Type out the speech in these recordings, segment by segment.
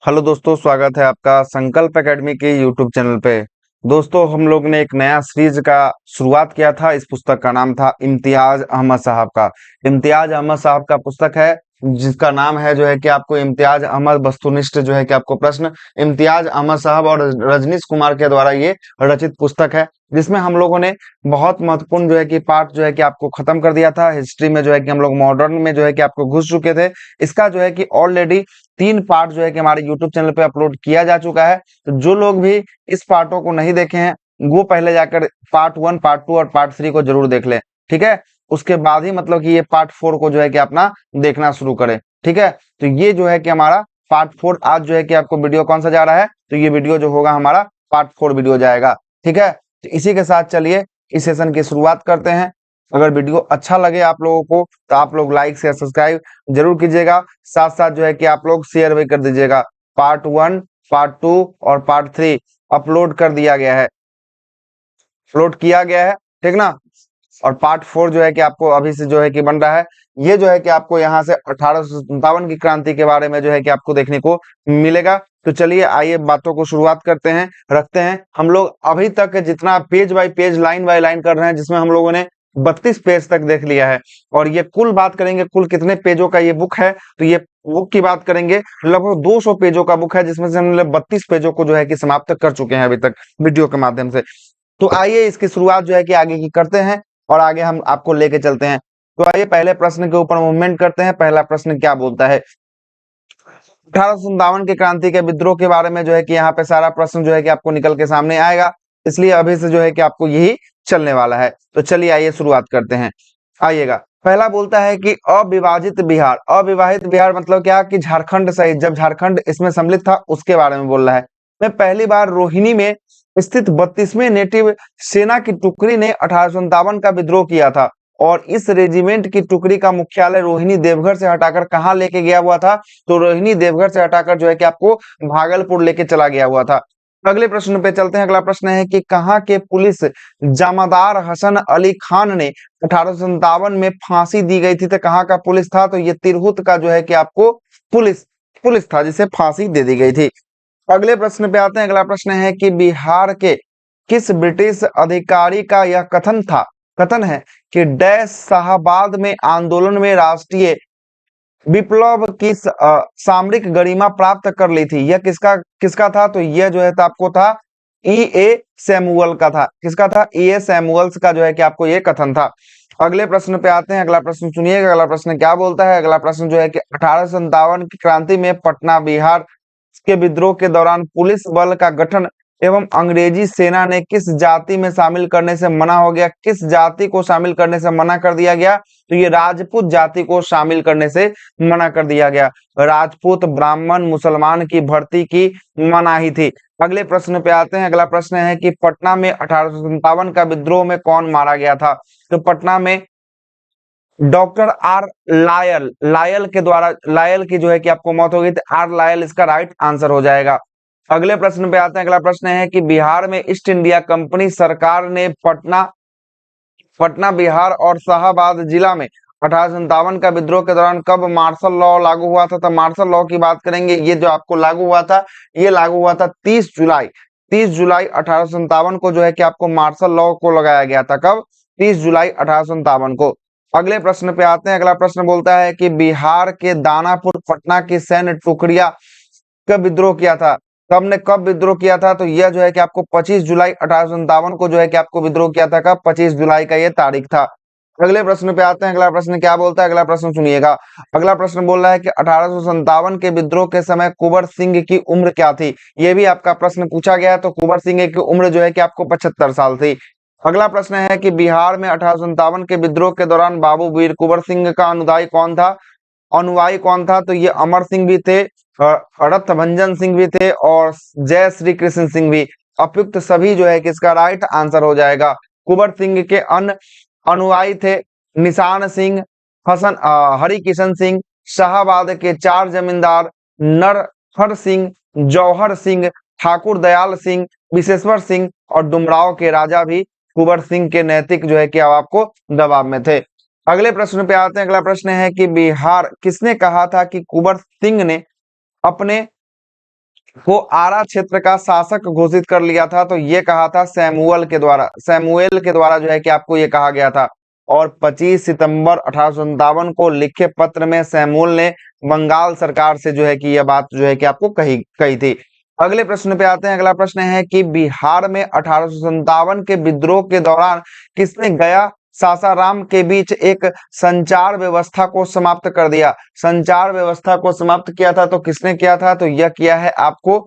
Hello दोस्तों, स्वागत है आपका संकल्प एकेडमी के यूट्यूब चैनल पे। दोस्तों, हम लोग ने एक नया सीरीज का शुरुआत किया था। इस पुस्तक का नाम था इम्तियाज अहमद साहब का। इम्तियाज अहमद साहब का पुस्तक है जिसका नाम है जो है कि आपको इम्तियाज अहमद वस्तुनिष्ठ जो है कि आपको प्रश्न। इम्तियाज अहमद साहब और रजनीश कुमार के द्वारा ये रचित पुस्तक है, जिसमें हम लोगों ने बहुत महत्वपूर्ण जो है कि पार्ट जो है कि आपको खत्म कर दिया था। हिस्ट्री में जो है कि हम लोग मॉडर्न में जो है कि आपको घुस चुके थे। इसका जो है कि ऑलरेडी 3 पार्ट जो है कि हमारे यूट्यूब चैनल पे अपलोड किया जा चुका है। तो जो लोग भी इस पार्टों को नहीं देखे हैं, वो पहले जाकर पार्ट 1, पार्ट 2 और पार्ट 3 को जरूर देख लें। ठीक है, उसके बाद ही मतलब कि ये पार्ट 4 को जो है कि अपना देखना शुरू करें। ठीक है, तो ये जो है कि हमारा पार्ट 4 आज जो है कि आपको वीडियो कौन सा जा रहा है, तो ये वीडियो जो होगा हमारा पार्ट 4 वीडियो जाएगा। ठीक है, तो इसी के साथ चलिए इस सेशन की शुरुआत करते हैं। अगर वीडियो अच्छा लगे आप लोगों को तो आप लोग लाइक शेयर सब्सक्राइब जरूर कीजिएगा। साथ साथ जो है कि आप लोग शेयर भी कर दीजिएगा। पार्ट 1, पार्ट 2 और पार्ट 3 अपलोड कर दिया गया है, अपलोड किया गया है। ठीक ना। और पार्ट 4 जो है कि आपको अभी से जो है कि बन रहा है। ये जो है कि आपको यहाँ से 1857 की क्रांति के बारे में जो है कि आपको देखने को मिलेगा। तो चलिए आइए बातों को शुरुआत करते हैं, रखते हैं। हम लोग अभी तक जितना page bye page line by line कर रहे हैं, जिसमें हम लोगों ने 32 पेज तक देख लिया है। और ये कुल बात करेंगे, कुल कितने पेजों का ये बुक है, तो ये बुक की बात करेंगे लगभग 200 पेजों का बुक है, जिसमें से हम लोग 32 पेजों को जो है कि समाप्त कर चुके हैं अभी तक वीडियो के माध्यम से। तो आइए इसकी शुरुआत जो है कि आगे की करते हैं और आगे हम आपको लेके चलते हैं। तो आइए पहले प्रश्न के ऊपर मूवमेंट करते हैं। पहला प्रश्न क्या बोलता है, 1857 के क्रांति के विद्रोह के बारे में जो है कि यहाँ पे सारा प्रश्न जो है कि आपको निकल के सामने आएगा, इसलिए अभी से जो है कि आपको यही चलने वाला है। तो चलिए आइए शुरुआत करते हैं। आइएगा, पहला बोलता है कि अविभाजित बिहार। अविवाहित बिहार मतलब क्या कि झारखंड सहित, जब झारखंड इसमें सम्मिलित था उसके बारे में बोल रहा है। मैं पहली बार रोहिणी में स्थित 32वें नेटिव सेना की टुकड़ी ने 1857 का विद्रोह किया था। और इस रेजिमेंट की टुकड़ी का मुख्यालय रोहिणी देवघर से हटाकर कहाँ लेके गया हुआ था, तो रोहिणी देवघर से हटाकर जो है कि आपको भागलपुर लेके चला गया हुआ था। अगले प्रश्न पे चलते हैं। अगला प्रश्न है कि कहाँ के पुलिस जमादार हसन अली खान ने 1857 में फांसी दी गई थी, तो कहाँ का पुलिस था, तो ये तिरहुत का जो है कि आपको पुलिस पुलिस था जिसे फांसी दे दी गई थी। अगले प्रश्न पे आते हैं। अगला प्रश्न है कि बिहार के किस ब्रिटिश अधिकारी का यह कथन है कि डैश शाहबाद में आंदोलन में राष्ट्रीय विप्लव की सामरिक गरिमा प्राप्त कर ली थी। यह किसका किसका था, तो यह जो है आपको था ई ए सैमुअल का था। किसका था, ई ए सैमुअल्स का जो है कि आपको ये कथन था। अगले प्रश्न पे आते हैं। अगला प्रश्न सुनिएगा, अगला प्रश्न क्या बोलता है। अगला प्रश्न जो है कि 1857 की क्रांति में पटना बिहार के विद्रोह के दौरान पुलिस बल का गठन एवं अंग्रेजी सेना ने किस जाति में शामिल करने से मना हो गया, किस जाति को शामिल करने से मना कर दिया गया, तो ये राजपूत जाति को शामिल करने से मना कर दिया गया। राजपूत ब्राह्मण मुसलमान की भर्ती की मनाही थी। अगले प्रश्न पे आते हैं। अगला प्रश्न है कि पटना में 1857 का विद्रोह में कौन मारा गया था, तो पटना में डॉक्टर आर लायल लायल के द्वारा, लायल की जो है कि आपको मौत हो गई थी। आर लायल इसका राइट आंसर हो जाएगा। अगले प्रश्न पे आते हैं। अगला प्रश्न है कि बिहार में ईस्ट इंडिया कंपनी सरकार ने पटना बिहार और शाहाबाद जिला में 1857 का विद्रोह के दौरान कब मार्शल लॉ लागू हुआ था, तो मार्शल लॉ की बात करेंगे। ये जो आपको लागू हुआ था, ये लागू हुआ था 30 जुलाई 1857 को जो है कि आपको मार्शल लॉ को लगाया गया था। कब, 30 जुलाई 1857 को। अगले प्रश्न पे आते हैं। अगला प्रश्न बोलता है कि बिहार के दानापुर पटना की सैन्य टुकड़ियां कब विद्रोह किया था, कब विद्रोह किया था, तो यह जो है कि आपको 25 जुलाई 1857 को जो है कि आपको विद्रोह किया था। कब, 25 जुलाई का ये तारीख था। अगले प्रश्न पे आते हैं। अगला प्रश्न क्या बोलता है, अगला प्रश्न सुनिएगा। अगला प्रश्न बोल रहा है कि 1857 के विद्रोह के समय कुंवर सिंह की उम्र क्या थी। ये भी आपका प्रश्न पूछा गया है, तो कुंवर सिंह की उम्र जो है कि आपको 75 साल थी। अगला प्रश्न है कि बिहार में 1857 के विद्रोह के दौरान बाबू वीर कुंवर सिंह का अनुयायी कौन था, तो ये अमर सिंह भी थे, रत्नभंजन सिंह भी थे और जय श्री कृष्ण सिंह भी। उपयुक्त सभी जो है कि इसका राइट आंसर हो जाएगा। कुंवर सिंह के अन्य अनुयायी थे निशान सिंह, हरि किशन सिंह, शाहाबाद के 4 जमींदार नरहर सिंह, जौहर सिंह, ठाकुर दयाल सिंह, विशेश्वर सिंह और डुमराव के राजा भी कुंवर सिंह के नैतिक जो है कि अब आपको दबाव में थे। अगले प्रश्न पे आते हैं। अगला प्रश्न है कि बिहार किसने कहा था कि कुंवर सिंह ने अपने को आरा क्षेत्र का शासक घोषित कर लिया था, तो ये कहा था सैमुअल के द्वारा जो है कि आपको ये कहा गया था। और 25 सितंबर 1857 को लिखे पत्र में सैमुअल ने बंगाल सरकार से जो है कि यह बात जो है कि आपको कही थी। अगले प्रश्न पे आते हैं। अगला प्रश्न है कि बिहार में 1857 के विद्रोह के दौरान किसने गया सासाराम के बीच एक संचार व्यवस्था को समाप्त कर दिया? संचार व्यवस्था को समाप्त किया था तो किसने किया था? तो यह किया है आपको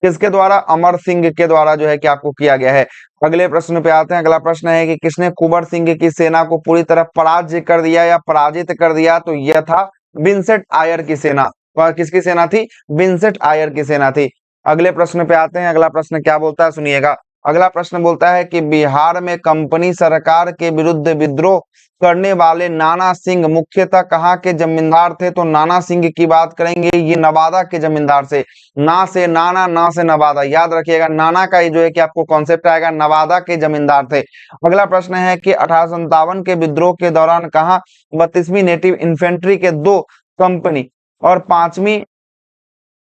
किसके द्वारा? अमर सिंह के द्वारा जो है कि आपको किया गया है। अगले प्रश्न पे आते हैं। अगला प्रश्न है कि किसने कुंवर सिंह की सेना को पूरी तरह पराजित कर दिया या पराजित कर दिया? तो यह था विंसेंट आयर की सेना। वह किसकी सेना थी? विंसेंट आयर की सेना थी। अगले प्रश्न पे आते हैं। अगला प्रश्न क्या बोलता है, सुनिएगा। अगला प्रश्न बोलता है कि बिहार में कंपनी सरकार के विरुद्ध विद्रोह करने वाले नाना सिंह मुख्यतः कहाँ के जमींदार थे? तो नाना सिंह की बात करेंगे, ये नवादा के जमींदार से। ना से नाना, ना से नवादा, याद रखिएगा। नाना का ये जो है कि आपको कॉन्सेप्ट आएगा, नवादा के जमींदार थे। अगला प्रश्न है कि 1857 के विद्रोह के दौरान कहाँ 32वीं नेटिव इन्फेंट्री के 2 कंपनी और 5वीं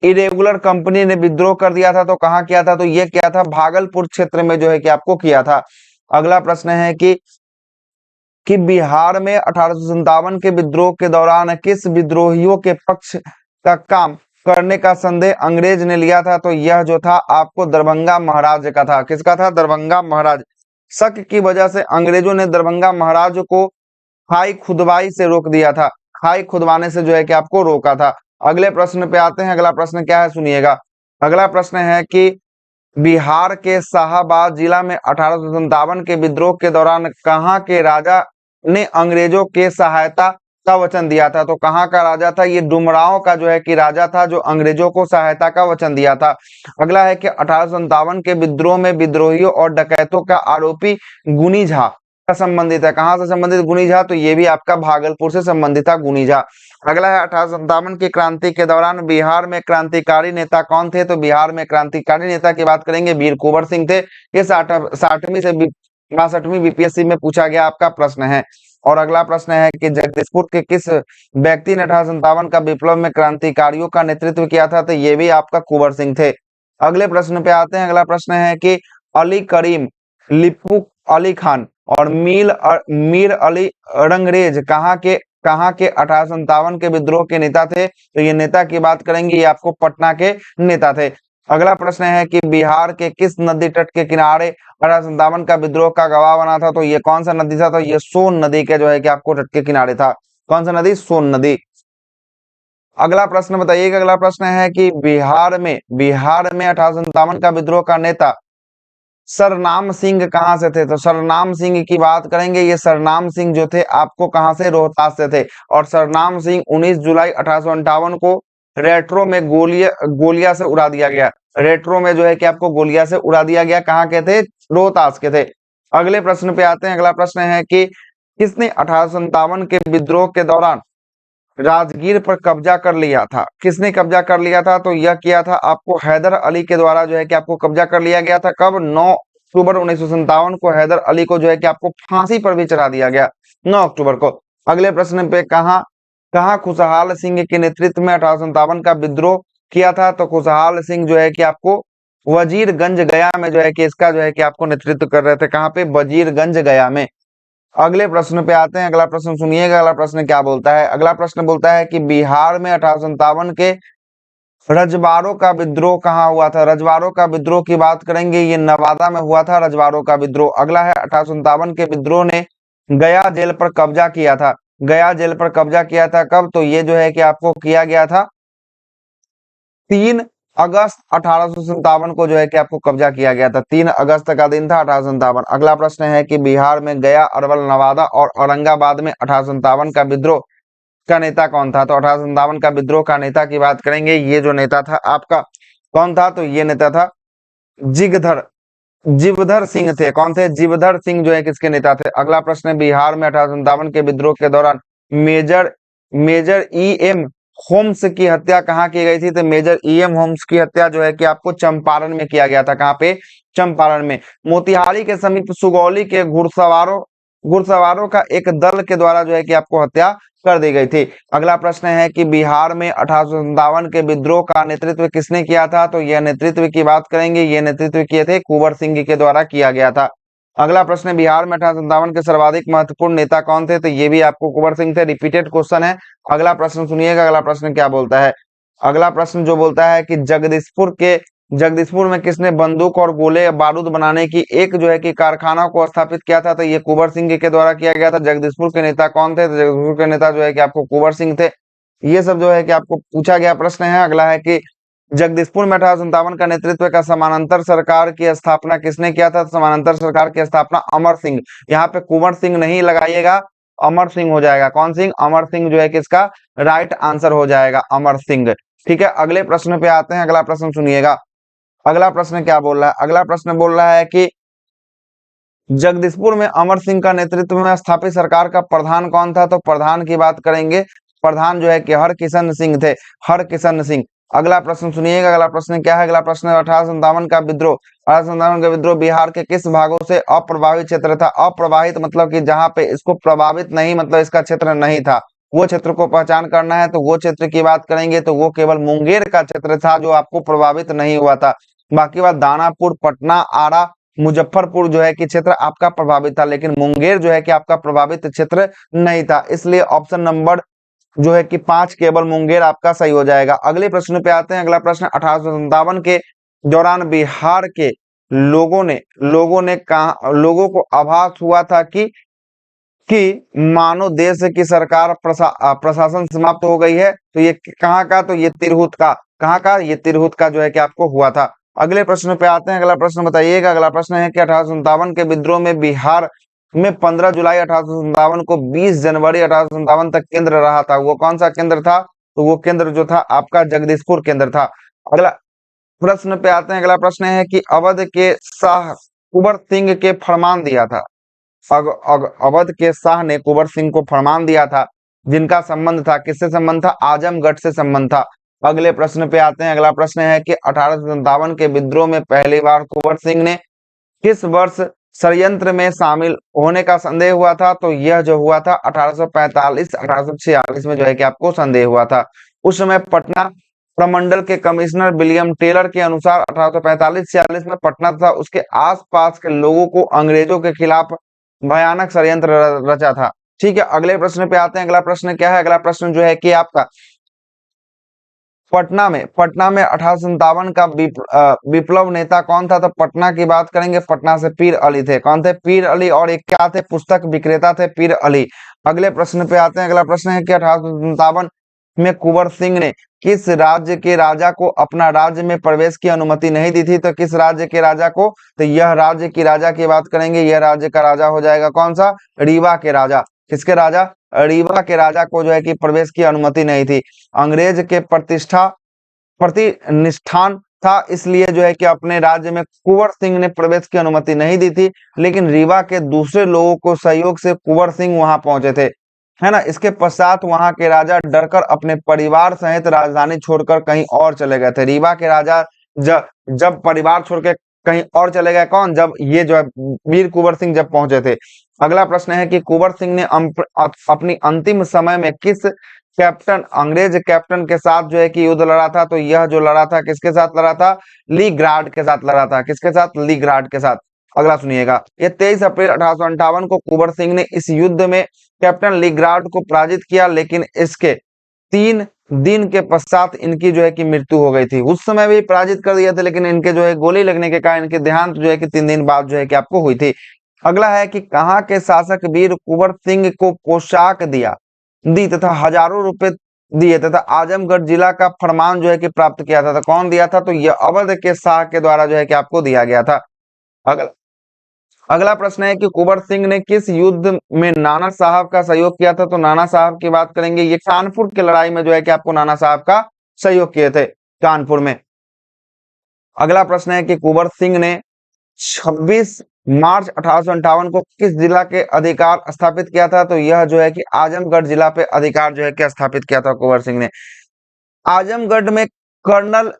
इरेगुलर कंपनी ने विद्रोह कर दिया था? तो कहाँ किया था? तो ये किया था भागलपुर क्षेत्र में जो है कि आपको किया था। अगला प्रश्न है कि बिहार में 1857 के विद्रोह के दौरान किस विद्रोहियों के पक्ष का काम करने का संदेह अंग्रेज ने लिया था? तो यह जो था आपको दरभंगा महाराज का था। किसका था? दरभंगा महाराज। शक की वजह से अंग्रेजों ने दरभंगा महाराज को खाई खुदवाई से रोक दिया था। खाई खुदवाने से जो है कि आपको रोका था। अगले प्रश्न पे आते हैं। अगला प्रश्न क्या है, सुनिएगा। अगला प्रश्न है कि बिहार के शाहाबाद जिला में 1857 के विद्रोह के दौरान कहाँ के राजा ने अंग्रेजों के सहायता का वचन दिया था? तो कहाँ का राजा था? ये डुमरांव का जो है कि राजा था, जो अंग्रेजों को सहायता का वचन दिया था। अगला है कि 1857 के विद्रोह में विद्रोहियों और डकैतों का आरोपी गुनी झा का संबंधित है। कहाँ से संबंधित? गुनी झा। तो ये भी आपका भागलपुर से संबंधित था, गुनी झा। अगला है 1857 की क्रांति के दौरान बिहार में क्रांतिकारी नेता कौन थे? तो बिहार में क्रांतिकारी नेता की बात करेंगे, वीर कुंवर सिंह थे। ये 60वीं से 62वीं बीपीएससी में पूछा गया आपका प्रश्न है। और अगला प्रश्न है कि जगदीशपुर के किस व्यक्ति ने 1857 का विप्लव में क्रांतिकारियों का नेतृत्व किया था? तो ये भी आपका कुंवर सिंह थे। अगले प्रश्न पे आते हैं। अगला प्रश्न है कि अली करीम, लिपू अली खान और मीर अली रंगरेज कहाँ के 1857 के विद्रोह के नेता थे? तो ये नेता की बात करेंगे, ये आपको पटना के नेता थे। अगला प्रश्न है कि बिहार के किस नदी तट के किनारे 1857 का विद्रोह का गवाह बना था? तो ये कौन सा नदी था? तो ये सोन नदी के जो है कि आपको तट के किनारे था। कौन सा नदी? सोन नदी। अगला प्रश्न बताइएगा। अगला प्रश्न है कि बिहार में 1857 का विद्रोह का नेता सरनाम सिंह कहाँ से थे? तो सरनाम सिंह की बात करेंगे, ये सरनाम सिंह जो थे आपको कहाँ से? रोहतास से थे। और सरनाम सिंह 19 जुलाई 1858 को रेट्रो में गोलिया से उड़ा दिया गया। रेट्रो में जो है कि आपको गोलिया से उड़ा दिया गया। कहाँ के थे? रोहतास के थे। अगले प्रश्न पे आते हैं। अगला प्रश्न है कि किसने 1857 के विद्रोह के दौरान राजगीर पर कब्जा कर लिया था? किसने कब्जा कर लिया था? तो यह किया था आपको हैदर अली के द्वारा जो है कि आपको कब्जा कर लिया गया था। कब? 9 अक्टूबर 1957 को हैदर अली को जो है कि आपको फांसी पर भी चढ़ा दिया गया, 9 अक्टूबर को। अगले प्रश्न पे कहाँ कहाँ खुशहाल सिंह के नेतृत्व में 1857 का विद्रोह किया था? तो खुशहाल सिंह जो है कि आपको वजीरगंज गया में जो है कि इसका जो है कि आपको नेतृत्व कर रहे थे। कहाँ पे? वजीरगंज गया में। अगले प्रश्न पे आते हैं। अगला प्रश्न सुनिएगा। अगला प्रश्न क्या बोलता है? अगला प्रश्न बोलता है कि बिहार में 1857 के रजवाड़ों का विद्रोह कहाँ हुआ था? रजवाड़ों का विद्रोह की बात करेंगे, ये नवादा में हुआ था रजवाड़ों का विद्रोह। अगला है 1857 के विद्रोह ने गया जेल पर कब्जा किया था। गया जेल पर कब्जा किया था कब? तो ये जो है कि आपको किया गया था 3 अगस्त 1857 को जो है कि आपको कब्जा किया गया था। 3 अगस्त का दिन था 1857। अगला प्रश्न है कि बिहार में गया, अरवल, नवादा और औरंगाबाद में 1857 का विद्रोह का नेता कौन था? तो 1857 का विद्रोह का नेता की बात करेंगे, ये जो नेता था आपका कौन था? तो ये नेता था जिगधर जीवधर सिंह थे। कौन थे? जीवधर सिंह जो है किसके नेता थे? अगला प्रश्न है बिहार में 1857 के विद्रोह के दौरान major major E M Holmes की हत्या कहाँ की गई थी? तो मेजर ई एम होम्स की हत्या जो है कि आपको चंपारण में किया गया था। कहाँ पे? चंपारण में। मोतिहारी के समीप सुगौली के घुड़सवारों घुड़सवारों का एक दल के द्वारा जो है कि आपको हत्या कर दी गई थी। अगला प्रश्न है कि बिहार में 1857 के विद्रोह का नेतृत्व किसने किया था? तो यह नेतृत्व की बात करेंगे, ये नेतृत्व किए थे कुंवर सिंह के द्वारा किया गया था। अगला प्रश्न है बिहार में 1857 के सर्वाधिक महत्वपूर्ण नेता कौन थे? तो ये भी आपको कुंवर सिंह थे। रिपीटेड क्वेश्चन है। अगला प्रश्न सुनिएगा, अगला प्रश्न क्या बोलता है? अगला प्रश्न जो बोलता है कि जगदीशपुर में किसने बंदूक और गोले या बारूद बनाने की एक जो है कि कारखाना को स्थापित किया था? तो ये कुंवर सिंह के द्वारा किया गया था। जगदीशपुर के नेता कौन थे? तो जगदीशपुर के नेता जो है कि आपको कुंवर सिंह थे। ये सब जो है कि आपको पूछा गया प्रश्न है। अगला है कि जगदीशपुर में 1857 का नेतृत्व का समानांतर सरकार की स्थापना किसने किया था? समानांतर सरकार की स्थापना अमर सिंह। यहाँ पे कुंवर सिंह नहीं लगाइएगा, अमर सिंह हो जाएगा। कौन सिंह? अमर सिंह जो है कि इसका राइट आंसर हो जाएगा, अमर सिंह। ठीक है, अगले प्रश्न पे आते हैं। अगला प्रश्न सुनिएगा, अगला प्रश्न क्या बोल रहा है? अगला प्रश्न बोल रहा है कि जगदीशपुर में अमर सिंह का नेतृत्व में स्थापित सरकार का प्रधान कौन था? तो प्रधान की बात करेंगे, प्रधान जो है कि हरकिशन सिंह थे, हरकिशन सिंह। अगला प्रश्न सुनिएगा, अगला प्रश्न क्या है? अगला प्रश्न 1857 का विद्रोह, 1857 का विद्रोह बिहार के किस भागों से अप्रभावित क्षेत्र था? अप्रभावित मतलब कि जहां पे इसको प्रभावित नहीं, मतलब इसका क्षेत्र नहीं था, वो क्षेत्र को पहचान करना है। तो वो क्षेत्र की बात करेंगे तो वो केवल मुंगेर का क्षेत्र था जो आपको प्रभावित नहीं हुआ था। बाकी बात दानापुर, पटना, आरा, मुजफ्फरपुर जो है कि क्षेत्र आपका प्रभावित था, लेकिन मुंगेर जो है कि आपका प्रभावित क्षेत्र नहीं था। इसलिए ऑप्शन नंबर जो है कि 5 केवल मुंगेर आपका सही हो जाएगा। अगले प्रश्न पे आते हैं। अगला प्रश्न 1857 के दौरान बिहार के लोगों को आभास हुआ था कि मानो देश की सरकार प्रशासन समाप्त हो गई है। तो ये कहाँ का? तो ये तिरहुत का। कहाँ का? ये तिरहुत का जो है कि आपको हुआ था। अगले प्रश्न पे आते हैं। अगला प्रश्न बताइएगा। अगला प्रश्न है कि 1857 के विद्रोह में बिहार में 15 जुलाई 1857 को 20 जनवरी 1857 तक केंद्र रहा था, वो कौन सा केंद्र था? तो वो केंद्र जो था आपका जगदीशपुर केंद्र था। अगला प्रश्न पे आते हैं। अगला प्रश्न है कि अवध के शाह कुंवर सिंह के फरमान दिया था। अवध के शाह ने कुंवर सिंह को फरमान दिया था, जिनका संबंध था, किससे संबंध था? आजमगढ़ से संबंध था। अगले प्रश्न पे आते हैं। अगला प्रश्न है कि 1857 के विद्रोह में पहली बार कुंवर सिंह ने किस वर्ष षड्यंत्र में शामिल होने का संदेह हुआ था? तो यह जो हुआ था 1845 1846 में जो है कि आपको संदेह हुआ था। उस समय पटना प्रमंडल के कमिश्नर विलियम टेलर के अनुसार 1845-46 में पटना तथा उसके आसपास के लोगों को अंग्रेजों के खिलाफ भयानक षड्यंत्र रचा था। ठीक है, अगले प्रश्न पे आते हैं। अगला प्रश्न क्या है? अगला प्रश्न जो है कि आपका पटना में 1857 का विप्लव नेता कौन था? तो पटना की बात करेंगे, पटना से पीर अली थे। कौन थे? पीर अली। और एक क्या थे? पुस्तक विक्रेता थे पीर अली। अगले प्रश्न पे आते हैं। अगला प्रश्न है कि 1857 में कुंवर सिंह ने किस राज्य के राजा को अपना राज्य में प्रवेश की अनुमति नहीं दी थी? तो किस राज्य के राजा को? तो यह राज्य की राजा की बात करेंगे, यह राज्य का राजा हो जाएगा कौन सा? रीवा के राजा। किसके राजा? रीवा के राजा को जो है कि प्रवेश की अनुमति नहीं थी। अंग्रेज के प्रतिनिष्ठान था, इसलिए जो है कि अपने राज्य में कुंवर सिंह ने प्रवेश की अनुमति नहीं दी थी, लेकिन रीवा के दूसरे लोगों को सहयोग से कुंवर सिंह वहां पहुंचे थे, है ना। इसके पश्चात वहां के राजा डरकर अपने परिवार सहित राजधानी छोड़कर कहीं और चले गए थे। रीवा के राजा जब परिवार छोड़ के कहीं और चले गए, कौन? जब ये जो है वीर कुंवर सिंह जब पहुंचे थे। अगला प्रश्न है कि कुंवर सिंह ने अपनी अंतिम समय में किस अंग्रेज कैप्टन के साथ जो है कि युद्ध लड़ा था? तो यह जो लड़ा था किसके साथ लड़ा था? ली ग्राड के साथ लड़ा था। किसके साथ? ली ग्राड के साथ। अगला सुनिएगा, ये 23 अप्रैल 1858 को कुंवर सिंह ने इस युद्ध में कैप्टन ली ग्राड को पराजित किया, लेकिन इसके 3 दिन के पश्चात इनकी जो है कि मृत्यु हो गई थी। उस समय भी पराजित कर दिया था, लेकिन इनके जो है गोली लगने के कारण इनके देहांत जो है कि 3 दिन बाद जो है कि आपको हुई थी। अगला है कि कहाँ के शासक वीर कुंवर सिंह को पोशाक दी तथा हजारों रुपए दिए तथा आजमगढ़ जिला का फरमान जो है कि प्राप्त किया था? तो कौन दिया था? तो यह अवध के शाह के द्वारा जो है कि आपको दिया गया था। अगला प्रश्न है कि कुंवर सिंह ने किस युद्ध में नाना साहब का सहयोग किया था? तो नाना साहब की बात करेंगे, ये कानपुर की लड़ाई में जो है कि आपको नाना साहब का सहयोग किए थे, कानपुर में। अगला प्रश्न है कि कुंवर सिंह ने 26 मार्च 1858 को किस जिला के अधिकार स्थापित किया था? तो यह जो है कि आजमगढ़ जिला पे अधिकार जो है कि स्थापित किया था कुंवर सिंह ने। आजमगढ़ में कर्नल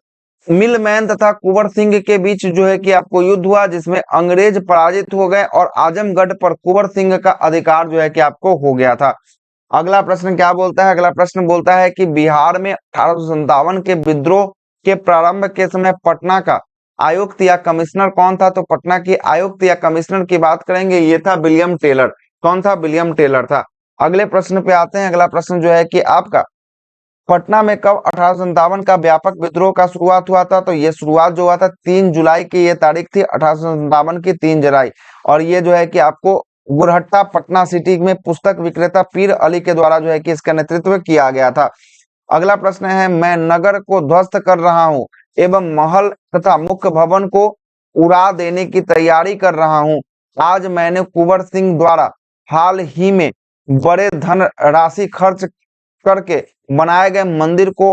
मिलमैन तथा कुंवर सिंह के बीच जो है कि आपको युद्ध हुआ, जिसमें अंग्रेज पराजित हो गए और आजमगढ़ पर कुंवर सिंह का अधिकार जो है कि आपको हो गया था। अगला प्रश्न क्या बोलता है? अगला प्रश्न बोलता है कि बिहार में 1857 के विद्रोह के प्रारंभ के समय पटना का आयुक्त या कमिश्नर कौन था? तो पटना की आयुक्त या कमिश्नर की बात करेंगे, ये था विलियम टेलर। कौन था? विलियम टेलर था। अगले प्रश्न पे आते हैं। अगला प्रश्न जो है कि आपका, पटना में कब 1857 का व्यापक विद्रोह का शुरुआत हुआ था? तो ये शुरुआत जो हुआ था 3 जुलाई की ये तारीख थी, 1857 की 3 जुलाई। और ये जो है कि आपको गुरहट्टा पटना सिटी में पुस्तक विक्रेता पीर अली के द्वारा जो है कि इसका नेतृत्व किया गया था। अगला प्रश्न है, मैं नगर को ध्वस्त कर रहा हूं एवं महल तथा मुख्य भवन को उड़ा देने की तैयारी कर रहा हूं। आज मैंने कुंवर सिंह द्वारा हाल ही में बड़े धन राशि खर्च करके बनाए गए मंदिर को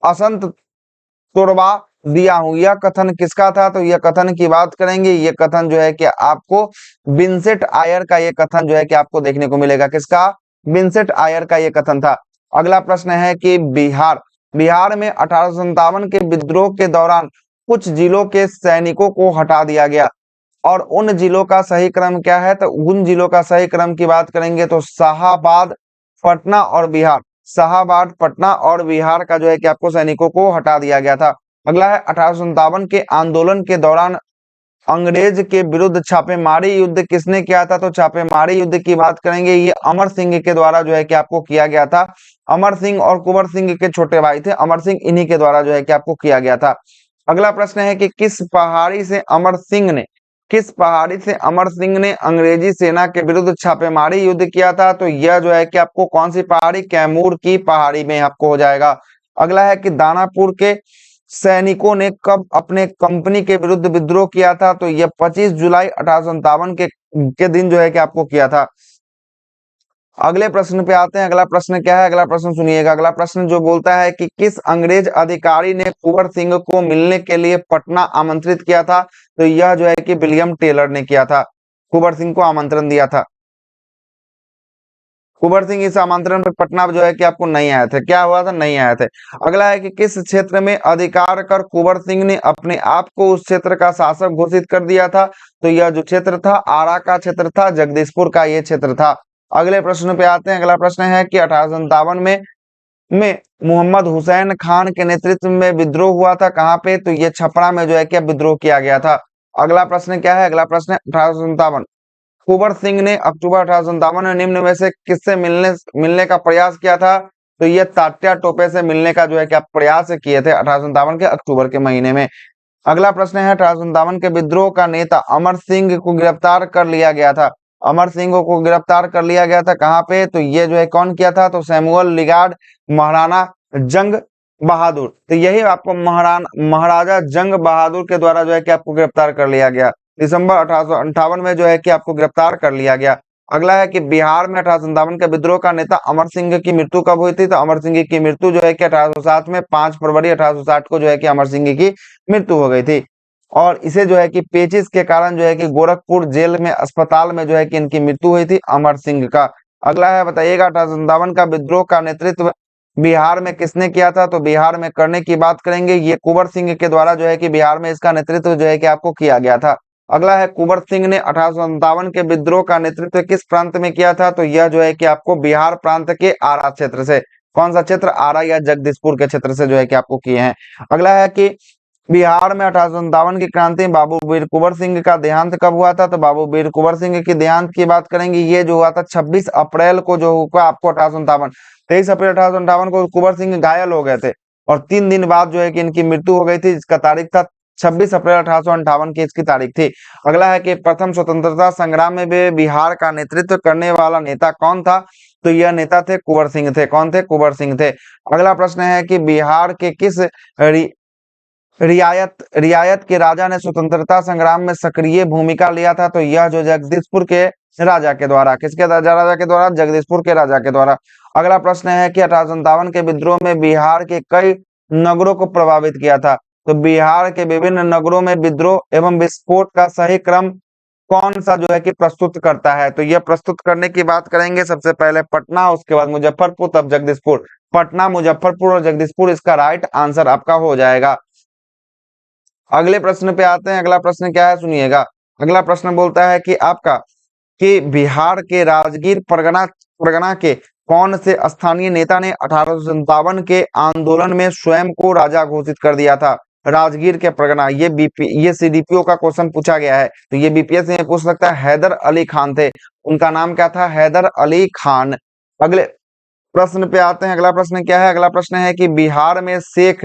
असंत तोड़वा दिया हूं। यह कथन किसका था? तो यह कथन की बात करेंगे, ये कथन जो है कि आपको विंसेंट आयर का ये कथन जो है कि आपको देखने को मिलेगा। किसका? विंसेंट आयर का ये कथन था। अगला प्रश्न है कि बिहार में 1857 के विद्रोह के दौरान कुछ जिलों के सैनिकों को हटा दिया गया और उन जिलों का सही क्रम क्या है? तो उन जिलों का सही क्रम की बात करेंगे तो शाहाबाद, पटना और बिहार। शाहाबाद, पटना और बिहार का जो है कि आपको सैनिकों को हटा दिया गया था। अगला है, 1857 के आंदोलन के दौरान अंग्रेज के विरुद्ध छापेमारी युद्ध किसने किया था? तो छापेमारी युद्ध की बात करेंगे, ये अमर सिंह के द्वारा जो है कि आपको किया गया था। अमर सिंह और कुंवर सिंह के छोटे भाई थे अमर सिंह, इन्हीं के द्वारा जो है कि आपको किया गया था। अगला प्रश्न है कि किस पहाड़ी से अमर सिंह ने अंग्रेजी सेना के विरुद्ध छापेमारी युद्ध किया था? तो यह जो है कि आपको कौन सी पहाड़ी? कैमूर की पहाड़ी में आपको हो जाएगा। अगला है कि दानापुर के सैनिकों ने कब अपने कंपनी के विरुद्ध विद्रोह किया था? तो यह 25 जुलाई 1857 के दिन जो है कि आपको किया था। अगले प्रश्न पे आते हैं। अगला प्रश्न क्या है? अगला प्रश्न सुनिएगा। अगला प्रश्न जो बोलता है कि किस अंग्रेज अधिकारी ने कुंवर सिंह को मिलने के लिए पटना आमंत्रित किया था? तो यह जो है कि विलियम टेलर ने किया था, कुंवर सिंह को आमंत्रण दिया था। कुंवर सिंह इस आमंत्रण पर पटना जो है कि आपको नहीं आए थे। क्या हुआ था? नहीं आए थे। अगला है कि किस क्षेत्र में अधिकार कर कुंवर सिंह ने अपने आप को उस क्षेत्र का शासक घोषित कर दिया था? तो यह जो क्षेत्र था आरा का क्षेत्र था, जगदीशपुर का ये क्षेत्र था। अगले प्रश्न पे आते हैं। अगला प्रश्न है कि 1857 में मोहम्मद हुसैन खान के नेतृत्व में विद्रोह हुआ था, कहाँ पे? तो ये छपरा में जो है कि विद्रोह किया गया था। अगला प्रश्न क्या है? अगला प्रश्न है 1857 कुंवर सिंह ने अक्टूबर 1857 में निम्न में से किससे मिलने का प्रयास किया था? तो ये तात्या टोपे से मिलने का जो है कि आप प्रयास किए थे 1857 के अक्टूबर के महीने में। अगला प्रश्न है 1857 के विद्रोह का नेता अमर सिंह को गिरफ्तार कर लिया गया था। अमर सिंह को गिरफ्तार कर लिया गया था, कहाँ पे? तो ये जो है कौन किया था? तो सैमुअल लिगार्ड, महाराणा जंग बहादुर। तो यही आपको महाराजा जंग बहादुर के द्वारा जो है कि आपको गिरफ्तार कर लिया गया। दिसंबर 1858 में जो है कि आपको गिरफ्तार कर लिया गया। अगला है कि बिहार में 1857 के विद्रोह का नेता अमर सिंह की मृत्यु कब हुई थी? तो अमर सिंह की मृत्यु जो है कि 1807 में 5 फरवरी 1860 को जो है कि अमर सिंह की मृत्यु हो गई थी। और इसे जो है कि पेचिस के कारण जो है कि गोरखपुर जेल में, अस्पताल में जो है कि इनकी मृत्यु हुई थी अमर सिंह का। अगला है, बताइएगा 1857 का विद्रोह का नेतृत्व बिहार में किसने किया था? तो बिहार में करने की बात करेंगे, ये कुंवर सिंह के द्वारा जो है कि बिहार में इसका नेतृत्व जो है कि आपको किया गया था। अगला है, कुंवर सिंह ने 1857 के विद्रोह का नेतृत्व किस प्रांत में किया था? तो यह जो है कि आपको बिहार प्रांत के आरा क्षेत्र से, कौन सा क्षेत्र? आरा या जगदीशपुर के क्षेत्र से जो है कि आपको किए हैं। अगला है कि बिहार में 1857 की क्रांति में बाबू वीर कुंवर सिंह का देहांत कब हुआ था? तो बाबू वीर कुंवर सिंह की देहांत की बात करेंगे, ये जो हुआ था 26 अप्रैल को जो हुआ आपको 1857, 23 अप्रैल 1857 को कुंवर सिंह घायल हो गए थे और 3 दिन बाद जो है कि इनकी मृत्यु हो गई थी, जिसका तारीख था 26 अप्रैल 1858 की इसकी तारीख थी। अगला है कि प्रथम स्वतंत्रता संग्राम में भी बिहार का नेतृत्व करने वाला नेता कौन था? तो यह नेता थे कुंवर सिंह थे। कौन थे? कुंवर सिंह थे। अगला प्रश्न है कि बिहार के किस रियायत के राजा ने स्वतंत्रता संग्राम में सक्रिय भूमिका लिया था? तो यह जो जगदीशपुर के राजा के द्वारा, किसके राजा के द्वारा? जगदीशपुर के राजा के द्वारा। अगला प्रश्न है कि 1857 के विद्रोह में बिहार के कई नगरों को प्रभावित किया था। तो बिहार के विभिन्न नगरों में विद्रोह एवं विस्फोट का सही क्रम कौन सा जो है कि प्रस्तुत करता है? तो यह प्रस्तुत करने की बात करेंगे सबसे पहले पटना, उसके बाद मुजफ्फरपुर, तब जगदीशपुर। पटना, मुजफ्फरपुर और जगदीशपुर इसका राइट आंसर आपका हो जाएगा। अगले प्रश्न पे आते हैं। अगला प्रश्न क्या है सुनिएगा। अगला प्रश्न बोलता है कि आपका कि बिहार के राजगीर परगना परगना के कौन से स्थानीय नेता ने 1857 के आंदोलन में स्वयं को राजा घोषित कर दिया था? राजगीर के परगना, ये सीडीपीओ का क्वेश्चन पूछा गया है, तो ये बीपीएससी में पूछ सकता है। हैदर अली खान थे, उनका नाम क्या था? हैदर अली खान। अगले प्रश्न पे आते हैं। अगला प्रश्न क्या है? अगला प्रश्न है कि बिहार में शेख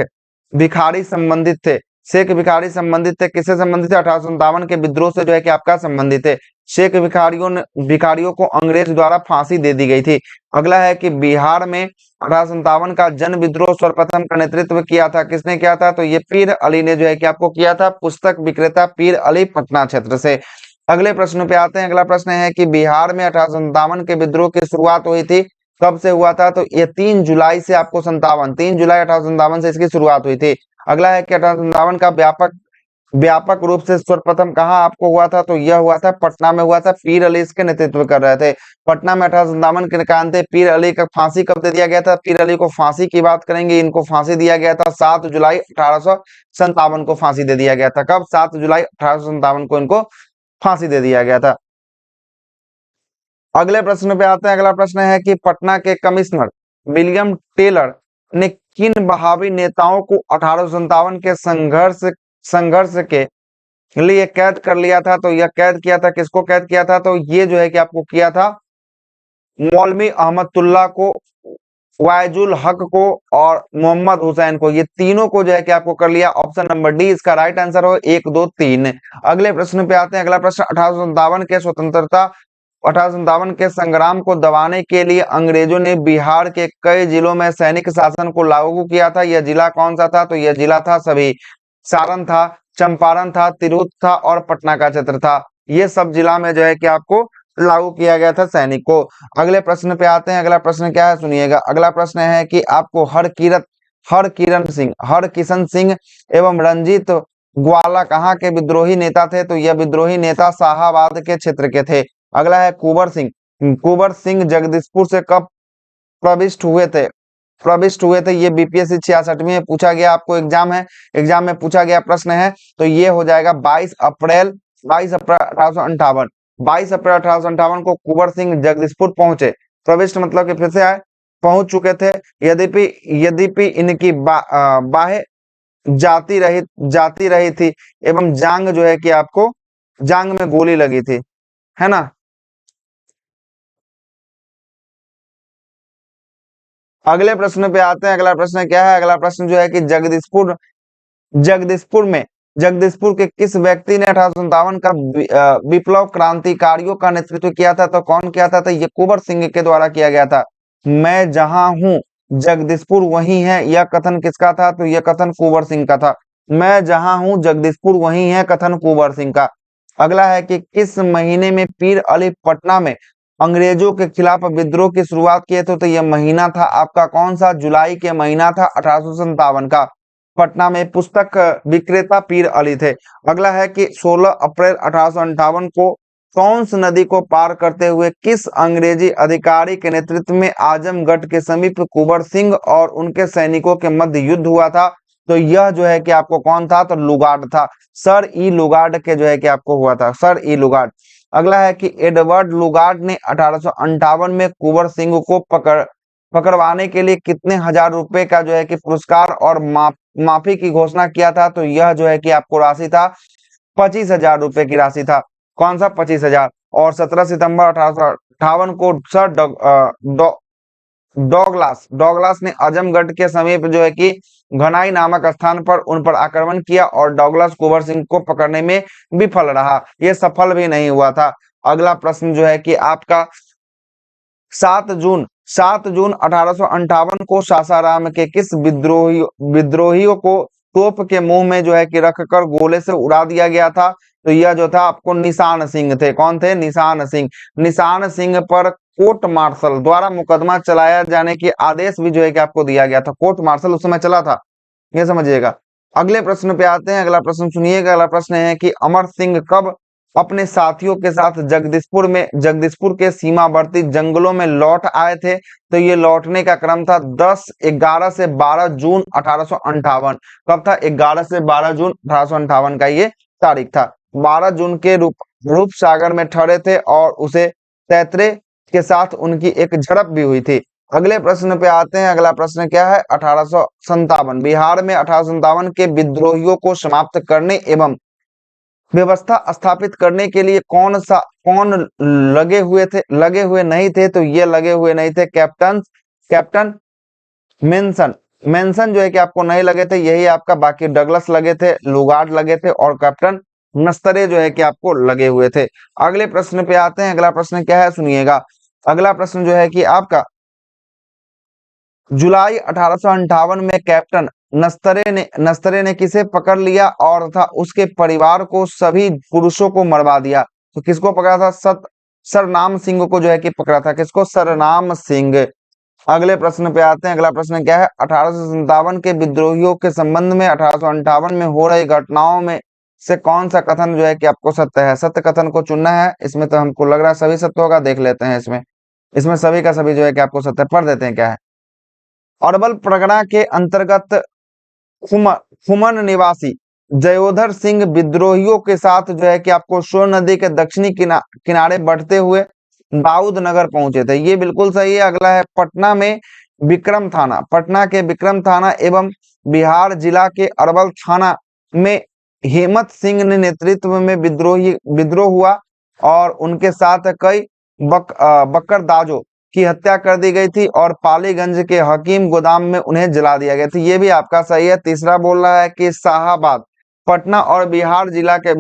भिखारी संबंधित थे। शेख भिखारी संबंधित थे, किससे संबंधित थे? 1857 के विद्रोह से जो है कि आपका संबंधित है। शेख भिखारियों को अंग्रेज द्वारा फांसी दे दी गई थी। अगला है कि बिहार में 1857 का जन विद्रोह सर्वप्रथम का नेतृत्व किया था, किसने किया था? तो ये पीर अली ने जो है कि आपको किया था। पुस्तक विक्रेता पीर अली, पटना क्षेत्र से। अगले प्रश्न पे आते हैं। अगला प्रश्न है कि बिहार में 1857 के विद्रोह की शुरुआत हुई थी, कब से हुआ था? तो ये 3 जुलाई से आपको 3 जुलाई 1857 से इसकी शुरुआत हुई थी। अगला है कि 1857 का व्यापक रूप से सर्वप्रथम कहाँ आपको हुआ था? तो यह हुआ था पटना में हुआ था। पीर अली इसके नेतृत्व कर रहे थे। पटना में 1857 के कांड थे। पीर अली का फांसी कब दे दिया गया था? पीर अली को फांसी की बात करेंगे, इनको फांसी दिया गया था 7 जुलाई 1857 को फांसी दे दिया गया था। कब? 7 जुलाई 1857 को इनको फांसी दे दिया गया था। अगले प्रश्न पे आते हैं। अगला प्रश्न है कि पटना के कमिश्नर विलियम टेलर ने किन बहावी नेताओं को 1857 के संघर्ष के लिए कैद कर लिया था? तो यह कैद किया था, किसको कैद किया था? तो ये जो है कि आपको किया था मौलवी अहमदुल्ला को, वायजुल हक को और मोहम्मद हुसैन को। ये तीनों को जो है कि आपको कर लिया। ऑप्शन नंबर डी इसका राइट आंसर हो, 1 2 3। अगले प्रश्न पे आते हैं। अगला प्रश्न 1857 के संग्राम को दबाने के लिए अंग्रेजों ने बिहार के कई जिलों में सैनिक शासन को लागू किया था। यह जिला कौन सा था? तो यह जिला था सभी, सारण था, चंपारण था, तिरहुत था और पटना का क्षेत्र था। ये सब जिला में जो है कि आपको लागू किया गया था सैनिक को। अगले प्रश्न पे आते हैं। अगला प्रश्न क्या है सुनिएगा। अगला प्रश्न है कि आपको हरकिशन सिंह एवं रंजीत ग्वाला कहाँ के विद्रोही नेता थे? तो यह विद्रोही नेता शाहाबाद के क्षेत्र के थे। अगला है कुंवर सिंह जगदीशपुर से कब प्रविष्ट हुए थे? ये बीपीएससी 66 में पूछा गया आपको एग्जाम में पूछा गया प्रश्न है। तो ये हो जाएगा 22 अप्रैल 1858 को कुंवर सिंह जगदीशपुर पहुंचे। प्रविष्ट मतलब कि फिर से आए, पहुंच चुके थे। यद्यपि इनकी बाहें जाती रही थी एवं जांग जो है कि आपको जांग में गोली लगी थी, है ना। अगले प्रश्न पे आते हैं। अगला प्रश्न क्या है? अगला प्रश्न जो है कि जगदीशपुर के किस व्यक्ति ने 1857 का विप्लव क्रांतिकारियों का नेतृत्व किया था? तो कौन किया था? तो ये कुंवर सिंह के द्वारा किया गया था। मैं जहां हूं जगदीशपुर वही है, यह कथन किसका था? तो यह कथन कुंवर सिंह का था। मैं जहां हूं जगदीशपुर वही है, कथन कुंवर सिंह का। अगला है कि किस महीने में पीर अली पटना में अंग्रेजों के खिलाफ विद्रोह की शुरुआत किए थे? तो यह महीना था आपका कौन सा? जुलाई के महीना था 1857 का। पटना में पुस्तक विक्रेता पीर अली थे। अगला है कि 16 अप्रैल 1858 को कौन सी नदी को पार करते हुए किस अंग्रेजी अधिकारी के नेतृत्व में आजमगढ़ के समीप कुंवर सिंह और उनके सैनिकों के मध्य युद्ध हुआ था? तो यह जो है कि आपको कौन था? तो लुगार्ड था, सर ई लुगार्ड के जो है कि आपको हुआ था, सर ई लुगार्ड। अगला है कि एडवर्ड लुगार्ड ने 1858 में कुंवर सिंह को पकड़वाने के लिए कितने हजार रुपए का जो है कि पुरस्कार और माफी की घोषणा किया था? तो यह जो है कि आपको राशि था 25,000 रुपए की राशि था। कौन सा? 25,000। और 17 सितंबर 1858 को सर डॉगलास ने आजमगढ़ के समीप जो है कि घनाई नामक स्थान पर उन पर आक्रमण किया और डॉगलास कुंवर सिंह को पकड़ने में विफल रहा, ये सफल भी नहीं हुआ था। अगला प्रश्न जो है कि आपका 7 जून 1858 को सासाराम के किस विद्रोहियों को तोप के मुंह में जो है कि रखकर गोले से उड़ा दिया गया था? तो यह जो था आपको निशान सिंह थे। कौन थे? निशान सिंह पर कोर्ट मार्शल द्वारा मुकदमा चलाया जाने की आदेश भी जो है कि आपको दिया गया था। कोर्ट मार्शल उस समय चला था, ये समझिएगा। अगले प्रश्न पे आते हैं। अगला प्रश्न सुनिएगा। अगला प्रश्न है कि अमर सिंह कब अपने साथियों के साथ जगदीशपुर के सीमावर्ती जंगलों में लौट आए थे। तो ये लौटने का क्रम था 11 से 12 जून 1858। कब था? 11 से 12 जून 1858 का ये तारीख था। 12 जून के रूप सागर में ठहरे थे और उसे तैतरे के साथ उनकी एक झड़प भी हुई थी। अगले प्रश्न पे आते हैं। अगला प्रश्न क्या है? 1857। बिहार में 1857 के विद्रोहियों को समाप्त करने एवं व्यवस्था स्थापित करने के लिए कौन लगे हुए नहीं थे? तो ये लगे हुए नहीं थे कैप्टन मेंशन जो है कि आपको नहीं लगे थे, यही आपका। बाकी डगलस लगे थे, लुगार्ड लगे थे और कैप्टन नस्तरे जो है कि आपको लगे हुए थे। अगले प्रश्न पे आते हैं। अगला प्रश्न क्या है? सुनिएगा। अगला प्रश्न जो है कि आपका जुलाई 1858 में कैप्टन नस्तरे ने किसे पकड़ लिया और तथा उसके परिवार को सभी पुरुषों को मरवा दिया? तो किसको पकड़ा था? सरनाम सिंह को जो है कि पकड़ा था। किसको? सरनाम सिंह। अगले प्रश्न पे आते हैं। अगला प्रश्न क्या है? 1857 के विद्रोहियों के संबंध में 1858 में हो रही घटनाओं में से कौन सा कथन जो है कि आपको सत्य है? सत्य कथन को चुनना है। इसमें तो हमको लग रहा है सभी सत्य होगा, देख लेते हैं। इसमें सभी का सभी जो है कि आपको सत्य पढ़ देते हैं। क्या है? अरवल परगना के अंतर्गत खुमन निवासी जयोधर सिंह विद्रोहियों के साथ जो है कि आपको सोन नदी के दक्षिणी किनारे बढ़ते हुए दाऊद नगर पहुंचे थे। ये बिल्कुल सही है। अगला है पटना के विक्रम थाना एवं बिहार जिला के अरवल थाना में हेमत सिंह ने नेतृत्व में विद्रोह हुआ और उनके साथ कई बकरदाजों की हत्या कर दी गई थी और पालीगंज के हकीम गोदाम में उन्हें जला दिया गया था। ये भी आपका सही है। तीसरा बोल रहा है कि शाहाबाद पटना और बिहार जिला के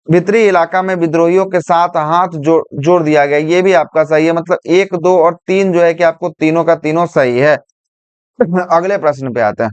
भीतरी इलाका में विद्रोहियों के साथ हाथ जोड़ दिया गया। ये भी आपका सही है। मतलब 1, 2 और 3 जो है कि आपको तीनों का तीनों सही है। अगले प्रश्न पे आते हैं।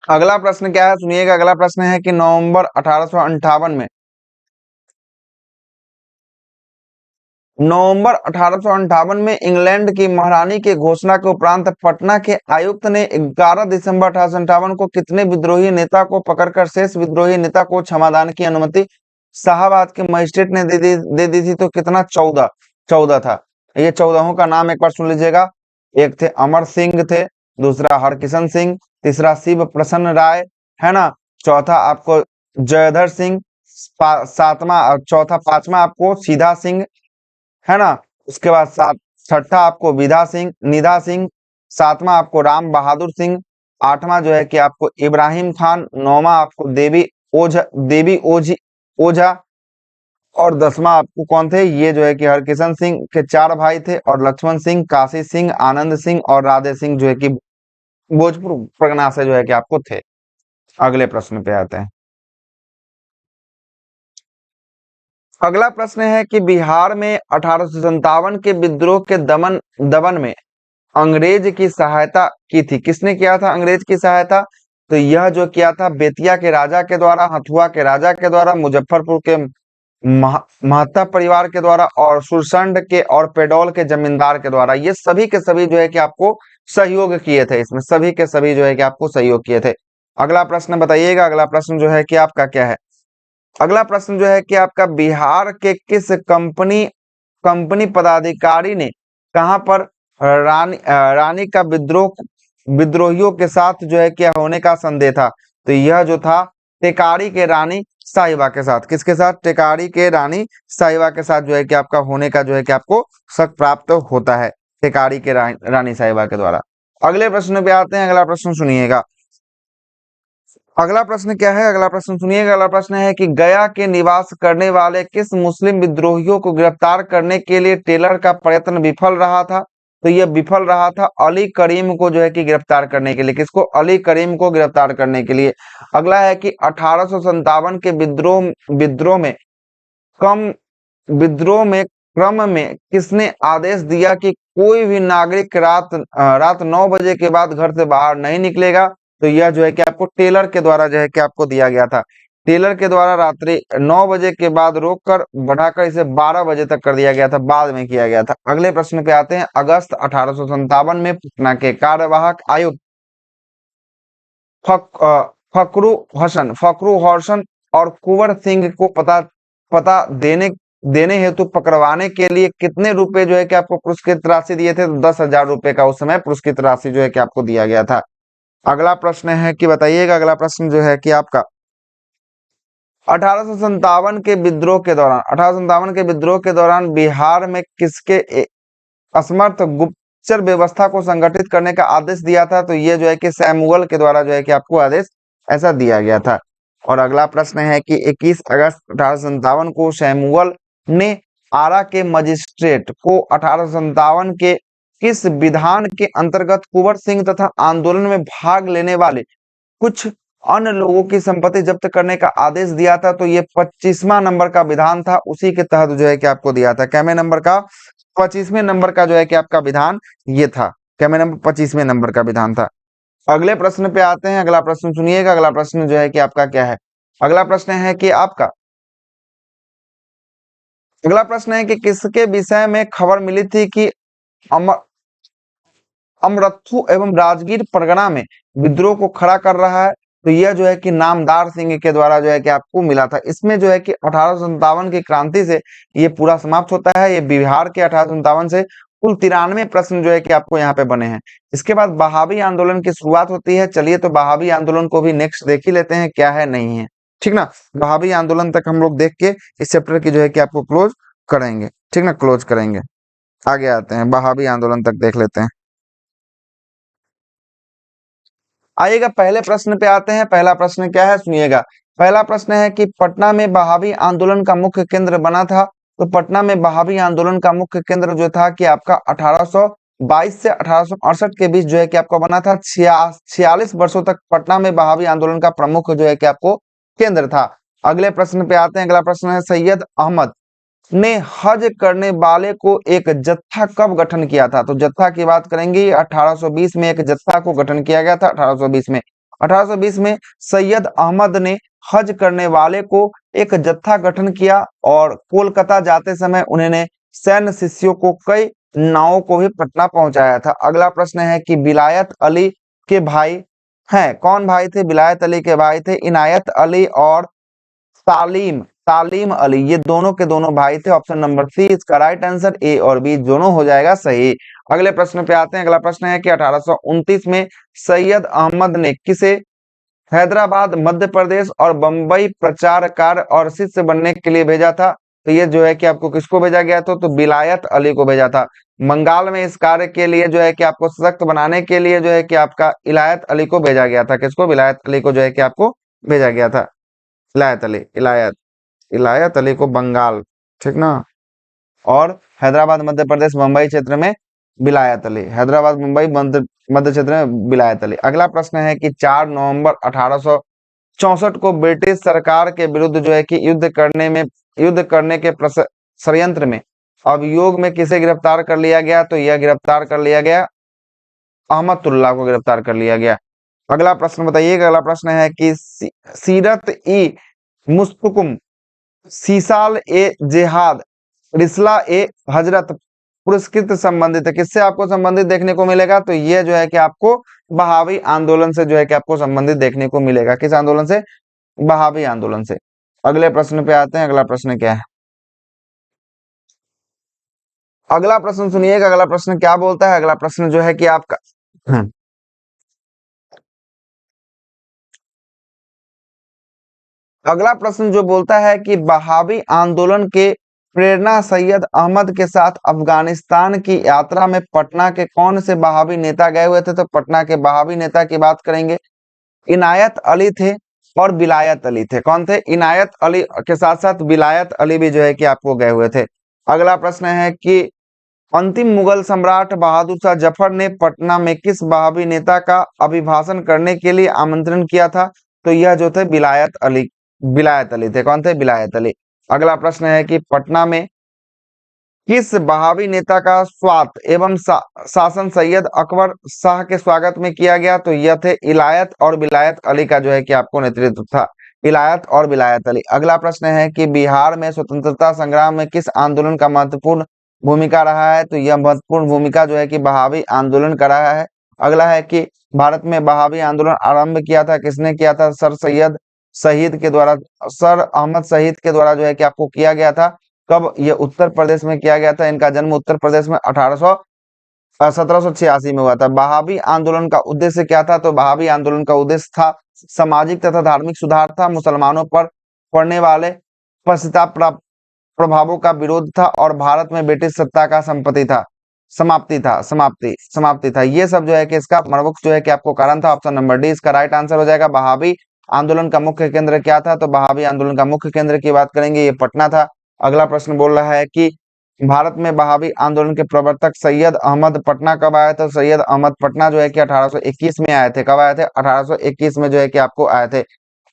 अगला प्रश्न क्या है? सुनिएगा। अगला प्रश्न है कि नवंबर 1858 में इंग्लैंड की महारानी की घोषणा के उपरांत पटना के आयुक्त ने 11 दिसंबर 1858 को कितने विद्रोही नेता को पकड़कर शेष विद्रोही नेता को क्षमादान की अनुमति शाहाबाद के मजिस्ट्रेट ने दे दी थी? तो कितना? 14 था। ये 14 का नाम एक बार सुन लीजिएगा। एक थे अमर सिंह थे, दूसरा हरकिशन सिंह, तीसरा शिव प्रसन्न राय, है ना, चौथा आपको जयधर सिंह, सातवां चौथा पांचवा आपको सीधा सिंह, है ना। उसके बाद छठा आपको निधा सिंह, सातवां आपको राम बहादुर सिंह, आठवां जो है कि आपको इब्राहिम खान, नौवां आपको देवी ओझा और 10वां आपको कौन थे? ये जो है कि हरकिशन सिंह के 4 भाई थे और लक्ष्मण सिंह, काशी सिंह, आनंद सिंह और राधे सिंह जो है कि भोजपुर परगना से जो है कि आपको थे। अगले प्रश्न पे आते हैं। अगला प्रश्न है कि बिहार में 1857 के विद्रोह के दमन में अंग्रेज की सहायता की थी। किसने किया था अंग्रेज की सहायता? तो यह जो किया था बेतिया के राजा के द्वारा, हथुआ के राजा के द्वारा, मुजफ्फरपुर के महता परिवार के द्वारा और सुरसंड के और पेडौल के जमींदार के द्वारा। ये सभी के सभी जो है कि आपको सहयोग किए थे। इसमें सभी के सभी जो है कि आपको सहयोग किए थे। अगला प्रश्न बताइएगा। अगला प्रश्न जो है कि आपका क्या है? अगला प्रश्न जो है कि आपका बिहार के किस कंपनी पदाधिकारी ने कहां पर रानी का विद्रोहियों के साथ जो है क्या होने का संदेह था? तो यह जो था टेकारी के रानी साहिबा के साथ। किसके साथ? टेकारी के रानी साहिबा के साथ जो है कि आपका होने का जो है कि आपको शक प्राप्त होता है टेकारी के रानी साहिबा के द्वारा। अगले प्रश्न पे आते हैं। अगला प्रश्न सुनिएगा। अगला प्रश्न क्या है? अगला प्रश्न सुनिएगा। अगला प्रश्न है कि गया के निवास करने वाले किस मुस्लिम विद्रोहियों को गिरफ्तार करने के लिए टेलर का प्रयत्न विफल रहा था? तो यह विफल रहा था अली करीम को जो है कि गिरफ्तार करने के लिए। किसको? अली करीम को गिरफ्तार करने के लिए। अगला है कि 1857 के कम विद्रोह में क्रम में किसने आदेश दिया कि कोई भी नागरिक रात 9 बजे के बाद घर से बाहर नहीं निकलेगा? तो यह जो है कि आपको टेलर के द्वारा जो है कि आपको दिया गया था। टेलर के द्वारा रात्रि 9 बजे के बाद रोककर बढ़ाकर इसे 12 बजे तक कर दिया गया था, बाद में किया गया था। अगले प्रश्न पे आते हैं। अगस्त 1857 में पटना के कार्यवाहक आयुक्त फखरू हसन और कुंवर सिंह को पता पता देने हेतु पकड़वाने के लिए कितने रुपए जो है कि आपको पुरस्कृत राशि दिए थे? तो 10,000 रुपए का उस समय पुरस्कृत राशि जो है कि आपको दिया गया था। अगला प्रश्न है कि बताइएगा, अगला प्रश्न जो है कि आपका 1857 के विद्रोह के दौरान 1857 के विद्रोह के दौरान बिहार में किसके असमर्थ गुप्तचर व्यवस्था को संगठित करने का आदेश दिया था? तो ये जो है कि सैमुअल के द्वारा जो है कि आपको आदेश ऐसा दिया गया था। और अगला प्रश्न है कि 21 अगस्त 1857 को सैमुअल ने आरा के मजिस्ट्रेट को 1857 के किस विधान के अंतर्गत कुंवर सिंह तथा आंदोलन में भाग लेने वाले कुछ अन्य लोगों की संपत्ति जब्त करने का आदेश दिया था? तो ये 25वां नंबर का विधान था, उसी के तहत जो है कि आपको दिया था। कैमे नंबर का? 25वें नंबर का जो है कि आपका विधान ये था। कैमे नंबर 25वें नंबर का विधान था। अगले प्रश्न पे आते हैं। अगला प्रश्न सुनिएगा। अगला प्रश्न जो है कि आपका क्या है? अगला प्रश्न है कि आपका अगला प्रश्न है कि किसके विषय में खबर मिली थी कि अमरथु एवं राजगीर परगना में विद्रोह को खड़ा कर रहा है? तो यह जो है कि नामदार सिंह के द्वारा जो है कि आपको मिला था। इसमें जो है कि 1857 की क्रांति से ये पूरा समाप्त होता है। ये बिहार के 1857 से कुल 93 प्रश्न जो है कि आपको यहाँ पे बने हैं। इसके बाद बहावी आंदोलन की शुरुआत होती है। चलिए तो बहावी आंदोलन को भी नेक्स्ट देख ही लेते हैं, क्या है नहीं है, ठीक ना। बहावी आंदोलन तक हम लोग देख के इस चैप्टर की जो है कि आपको क्लोज करेंगे, ठीक ना, क्लोज करेंगे। आगे आते हैं, बहावी आंदोलन तक देख लेते हैं। आइएगा पहले प्रश्न पे आते हैं। पहला प्रश्न क्या है सुनिएगा। पहला प्रश्न है कि पटना में बहावी आंदोलन का मुख्य केंद्र बना था। तो पटना में बहावी आंदोलन का मुख्य केंद्र जो था कि आपका 1822 से 1868 के बीच जो है कि आपको बना था। 46 वर्षों तक पटना में बहावी आंदोलन का प्रमुख जो है कि आपको केंद्र था। अगले प्रश्न पे आते हैं। अगला प्रश्न है सैयद अहमद ने हज करने वाले को एक जत्था कब गठन किया था? तो जत्था की बात करेंगे, 1820 में एक जत्था को गठन किया गया था। 1820 में सैयद अहमद ने हज करने वाले को एक जत्था गठन किया और कोलकाता जाते समय उन्होंने सैन्य शिष्यों को कई नावों को भी पटना पहुंचाया था। अगला प्रश्न है कि विलायत अली के भाई हैं, कौन भाई थे? विलायत अली के भाई थे इनायत अली और तालीम अली, ये दोनों के दोनों भाई थे। ऑप्शन नंबर सी इसका राइट आंसर, ए और बी दोनों हो जाएगा सही। अगले प्रश्न पे आते हैं। अगला प्रश्न है कि 1829 में सैयद अहमद ने किसे हैदराबाद, मध्य प्रदेश और बंबई प्रचार कार्य और शिष्य बनने के लिए भेजा था? तो ये जो है कि आपको किसको भेजा गया था? तो विलायत अली को भेजा था। बंगाल में इस कार्य के लिए जो है कि आपको सशक्त बनाने के लिए जो है कि आपका इलायत अली को भेजा गया था। किसको? विलायत अली को जो है कि आपको भेजा गया था। इलायत अली को बंगाल, ठीक ना। और हैदराबाद, मध्य प्रदेश, मुंबई क्षेत्र में विलायत अली। हैदराबाद, मुंबई, मध्य क्षेत्र में विलायत अली। अगला प्रश्न है कि 4 नवंबर 1864 को ब्रिटिश सरकार के विरुद्ध जो है कि युद्ध करने के षड्यंत्र में अभियोग में किसे गिरफ्तार कर लिया गया? तो यह गिरफ्तार कर लिया गया अहमदुल्लाह को गिरफ्तार कर लिया गया। अगला प्रश्न बताइएगा। अगला प्रश्न है कि सीरत ई मुस्तकुम, सीसाल ए जिहाद, रिसला ए हजरत पुरस्कृत संबंधित है, किससे आपको संबंधित देखने को मिलेगा? तो ये जो है कि आपको बहावी आंदोलन से जो है कि आपको संबंधित देखने को मिलेगा। किस आंदोलन से? बहावी आंदोलन से। अगले प्रश्न पे आते हैं। अगला प्रश्न क्या है? अगला प्रश्न सुनिएगा। अगला प्रश्न क्या बोलता है? अगला प्रश्न जो है कि आपका अगला प्रश्न जो बोलता है कि बहावी आंदोलन के प्रेरणा सैयद अहमद के साथ अफगानिस्तान की यात्रा में पटना के कौन से बहावी नेता गए हुए थे? तो पटना के बहावी नेता की बात करेंगे, इनायत अली थे और विलायत अली थे। कौन थे? इनायत अली के साथ साथ विलायत अली भी जो है कि आपको गए हुए थे। अगला प्रश्न है कि अंतिम मुगल सम्राट बहादुर शाह जफर ने पटना में किस बहावी नेता का अभिभाषण करने के लिए आमंत्रण किया था? तो यह जो थे विलायत अली थे। कौन थे? विलायत अली। अगला प्रश्न है कि पटना में किस बहावी नेता का स्वागत एवं शासन सैयद अकबर शाह के स्वागत में किया गया? तो यह थे इलायत और विलायत अली का जो है कि आपको नेतृत्व था। इलायत और विलायत अली। अगला प्रश्न है कि बिहार में स्वतंत्रता संग्राम में किस आंदोलन का महत्वपूर्ण भूमिका रहा है? तो यह महत्वपूर्ण भूमिका जो है कि बहावी आंदोलन का रहा है। अगला है कि भारत में बहावी आंदोलन आरंभ किया था किसने किया था? सर अहमद शहीद के द्वारा जो है कि आपको किया गया था। कब? ये उत्तर प्रदेश में किया गया था। इनका जन्म उत्तर प्रदेश में 1786 में हुआ था। बहावी आंदोलन का उद्देश्य क्या था? तो बहावी आंदोलन का उद्देश्य था सामाजिक तथा धार्मिक सुधार था, मुसलमानों पर पड़ने वाले पश्चाताप प्रभावों का विरोध था और भारत में ब्रिटिश सत्ता का संपत्ति था समाप्ति था। ये सब जो है कि इसका प्रमुख जो है कि आपको कारण था। ऑप्शन नंबर डी इसका राइट आंसर हो जाएगा। बहावी आंदोलन का मुख्य केंद्र क्या था? तो बहावी आंदोलन का मुख्य केंद्र की बात करेंगे ये पटना था। अगला प्रश्न बोल रहा है कि भारत में बहावी आंदोलन के प्रवर्तक सैयद अहमद पटना कब आए थे? सैयद अहमद पटना जो है कि 1821 में आए थे। कब आए थे? 1821 में जो है कि आपको आए थे।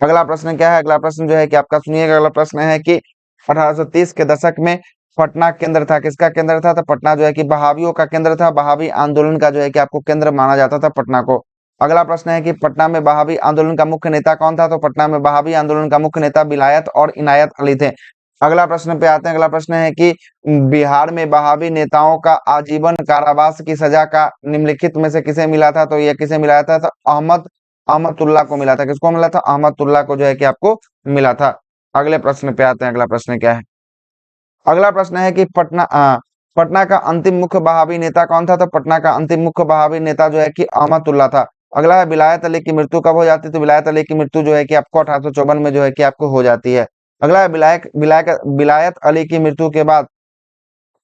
अगला प्रश्न क्या है? अगला प्रश्न जो है कि आपका सुनिएगा। अगला प्रश्न है कि 1830 के दशक में पटना केंद्र था, किसका केंद्र था? तो पटना जो है कि बहावियों का केंद्र था। बहावी आंदोलन का जो है कि आपको केंद्र माना जाता था पटना को। अगला प्रश्न है कि पटना में बहावी आंदोलन का मुख्य नेता कौन था? तो पटना में बहावी आंदोलन का मुख्य नेता विलायत और इनायत अली थे। अगला प्रश्न पे आते हैं। अगला प्रश्न है कि बिहार में बहावी नेताओं का आजीवन कारावास की सजा का निम्नलिखित में से किसे मिला था? तो यह किसे मिला था? तो अहमदुल्लाह को मिला था। किसको मिला था? अहमदुल्लाह को जो है कि आपको मिला था। अगले प्रश्न पे आते हैं। अगला प्रश्न क्या है? अगला प्रश्न है कि पटना का अंतिम मुख्य बहावी नेता कौन था? तो पटना का अंतिम मुख्य बहावी नेता जो है कि अहमदुल्लाह था। अगला है विलायत अली की मृत्यु कब हो जाती है? तो विलायत अली की मृत्यु जो है कि आपको 1854 में जो है कि आपको हो जाती है। अगला है विलायत अली की मृत्यु के बाद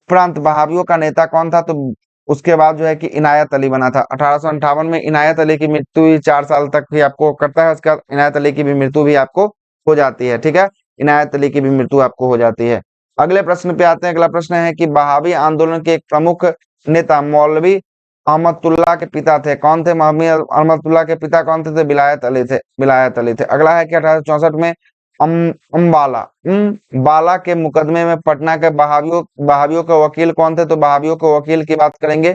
प्रांत बहावियों का नेता कौन था? तो उसके बाद जो है कि इनायत अली बना था। 1858 में इनायत अली की मृत्यु हुई, 4 साल तक भी आपको करता है। उसके बाद इनायत अली की भी मृत्यु भी आपको हो जाती है। ठीक है, इनायत अली की भी मृत्यु आपको हो जाती है। अगले प्रश्न पे आते हैं। अगला प्रश्न है कि बहावी आंदोलन के एक प्रमुख नेता मौलवी अहमदुल्लाह के पिता थे। कौन थे? मौलवी अहमदुल्लाह के पिता कौन थे? तो विलायत अली थे। अगला है कि 1864 में बाला के मुकदमे में पटना के बहावियों के वकील कौन थे? तो बहावियों के वकील की बात करेंगे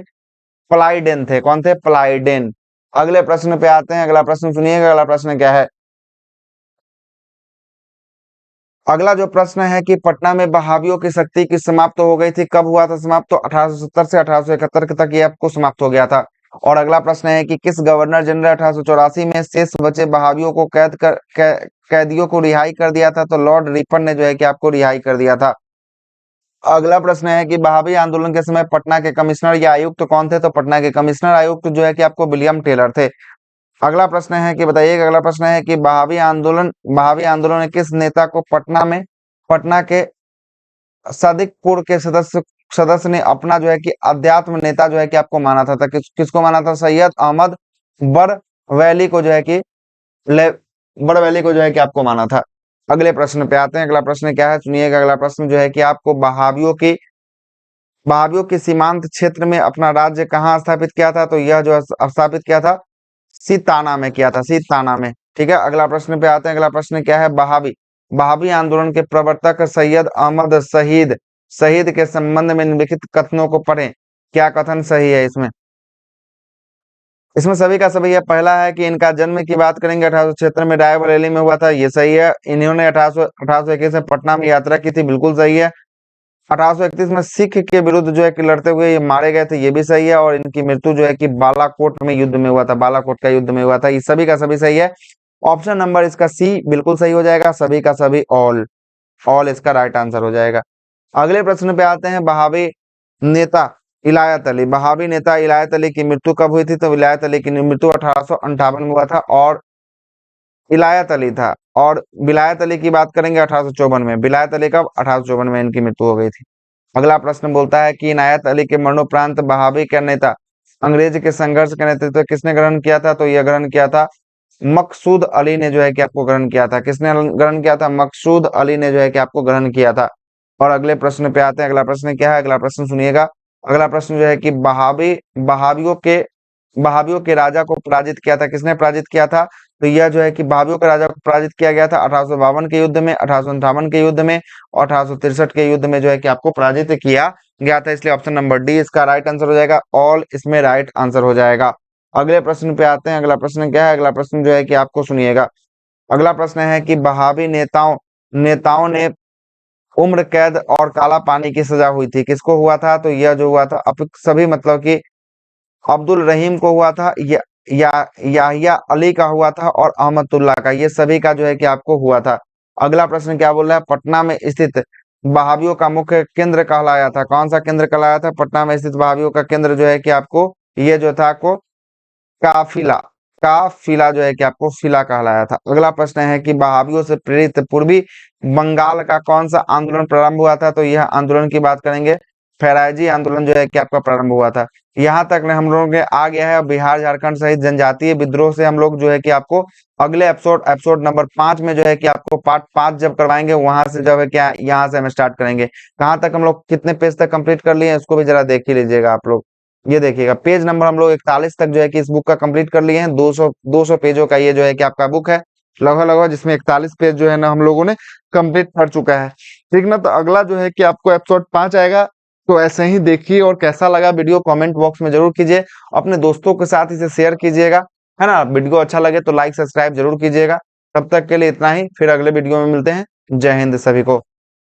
प्लाइडेन थे। कौन थे? प्लाइडेन। अगले प्रश्न पे आते हैं। अगला प्रश्न सुनिएगा। अगला प्रश्न क्या है? अगला जो प्रश्न है कि पटना में बहावियों की शक्ति की समाप्त हो गई थी, कब हुआ था समाप्त? तो 1870 से 1871 तक ये आपको समाप्त हो गया था। और अगला प्रश्न है कि किस गवर्नर जनरल 1884 में शेष बचे बहावियों को कैदियों को रिहाई कर दिया था? तो लॉर्ड रिपन ने जो है कि आपको रिहाई कर दिया था। अगला प्रश्न है कि बहावी आंदोलन के समय पटना के कमिश्नर या आयुक्त कौन थे? तो पटना के कमिश्नर आयुक्त जो है कि आपको विलियम टेलर थे। अगला प्रश्न है कि बताइएगा। अगला प्रश्न है कि बहावी आंदोलन ने किस नेता को पटना के सादिकपुर के सदस्य ने अपना जो है कि अध्यात्म नेता जो है कि आपको माना था? किसको माना था? सैयद अहमद बरवैली को जो है कि बरवैली को जो है कि आपको माना था। अगले प्रश्न पे आते हैं। अगला प्रश्न क्या है? सुनिएगा। अगला प्रश्न जो है कि आपको बहावियों के सीमांत क्षेत्र में अपना राज्य कहाँ स्थापित किया था? तो यह जो स्थापित किया था सीताना में किया था, सीताना में। ठीक है, अगला प्रश्न पे आते हैं। अगला प्रश्न क्या है? बहावी आंदोलन के प्रवर्तक सैयद अहमद शहीद के संबंध में निम्नलिखित कथनों को पढ़ें। क्या कथन सही है इसमें? इसमें सभी का सभी है। पहला है कि इनका जन्म की बात करेंगे 1876 में रायबरेली में हुआ था, ये सही है। इन्होंने 1821 में पटना में यात्रा की थी, बिल्कुल सही है। 1831 में सिख के विरुद्ध जो है कि लड़ते हुए ये मारे गए थे, ये भी सही है। और इनकी मृत्यु जो है कि बालाकोट में युद्ध में हुआ था, बालाकोट का युद्ध में हुआ था। ये सभी का सभी सही है। ऑप्शन नंबर इसका सी बिल्कुल सही हो जाएगा। सभी का सभी ऑल इसका राइट आंसर हो जाएगा। अगले प्रश्न पे आते हैं। बहावी नेता इलायत अली की मृत्यु कब हुई थी? तो इलायत अली की मृत्यु 1858 में हुआ था और इलायत अली था। और विलायत अली की बात करेंगे 1854 में। विलायत अली कब? 1854 में इनकी मृत्यु हो गई थी। अगला प्रश्न बोलता है कि इनायत अली के मरणोपरांत बहावी के नेता अंग्रेज के संघर्ष का नेतृत्व किसने ग्रहण किया था? तो यह ग्रहण किया था मकसूद अली ने जो है कि आपको ग्रहण किया था। किसने ग्रहण किया था? मकसूद अली ने जो है कि आपको ग्रहण किया था। और अगले प्रश्न पे आते हैं। अगला प्रश्न क्या है? अगला प्रश्न सुनिएगा। अगला प्रश्न जो है कि बहावियों के राजा को पराजित किया था, किसने पराजित किया था? तो यह जो है कि बहावियों के राजा को पराजित किया गया था 1852 के युद्ध में, 1858 के युद्ध में और 1863 के युद्ध में जो है कि आपको पराजित किया गया था। इसलिए ऑप्शन नंबर डी इसका राइट आंसर हो जाएगा। ऑल इसमें राइट आंसर हो जाएगा। अगले प्रश्न पे आते हैं। अगला प्रश्न क्या है? अगला प्रश्न जो है कि आपको सुनिएगा। अगला प्रश्न है कि बहावी नेताओं ने उम्र कैद और काला पानी की सजा हुई थी, किसको हुआ था? तो यह जो हुआ था सभी मतलब कि अब्दुल रहीम को हुआ था, याहिया अली का हुआ था और अहमदुल्ला का, ये सभी का जो है कि आपको हुआ था। अगला प्रश्न क्या बोल रहा है? पटना में स्थित बहावियों का मुख्य केंद्र कहलाया था, कौन सा केंद्र कहलाया था? पटना में स्थित बहावियों का केंद्र जो है कि आपको ये जो था आपको काफिला काफिला जो है कि आपको फिला कहलाया था। अगला प्रश्न है कि बहावियों से प्रेरित पूर्वी बंगाल का कौन सा आंदोलन प्रारंभ हुआ था? तो यह आंदोलन की बात करेंगे, फैराजी आंदोलन जो है कि आपका प्रारंभ हुआ था। यहाँ तक ने हम लोगों के आ गया है। बिहार झारखंड सहित जनजातीय विद्रोह से हम लोग जो है कि आपको अगले एपिसोड नंबर 5 में जो है कि आपको पार्ट 5 जब करवाएंगे, वहां से जो है क्या यहाँ से हम स्टार्ट करेंगे। कहाँ तक हम लोग कितने पेज तक कंप्लीट कर लिए हैं उसको भी जरा देख ही लीजिएगा आप लोग। ये देखिएगा पेज नंबर हम लोग 41 तक जो है कि इस बुक का कंप्लीट कर लिए हैं। 200 पेजों का ये जो है कि आपका बुक है लगभग लगभग, जिसमें 41 पेज जो है ना हम लोगों ने कंप्लीट कर चुका है। ठीक ना? तो अगला जो है कि आपको एपिसोड 5 आएगा। तो ऐसे ही देखिए, और कैसा लगा वीडियो कमेंट बॉक्स में जरूर कीजिए, अपने दोस्तों के साथ इसे शेयर कीजिएगा, है ना? वीडियो अच्छा लगे तो लाइक सब्सक्राइब जरूर कीजिएगा। तब तक के लिए इतना ही, फिर अगले वीडियो में मिलते हैं। जय हिंद सभी को।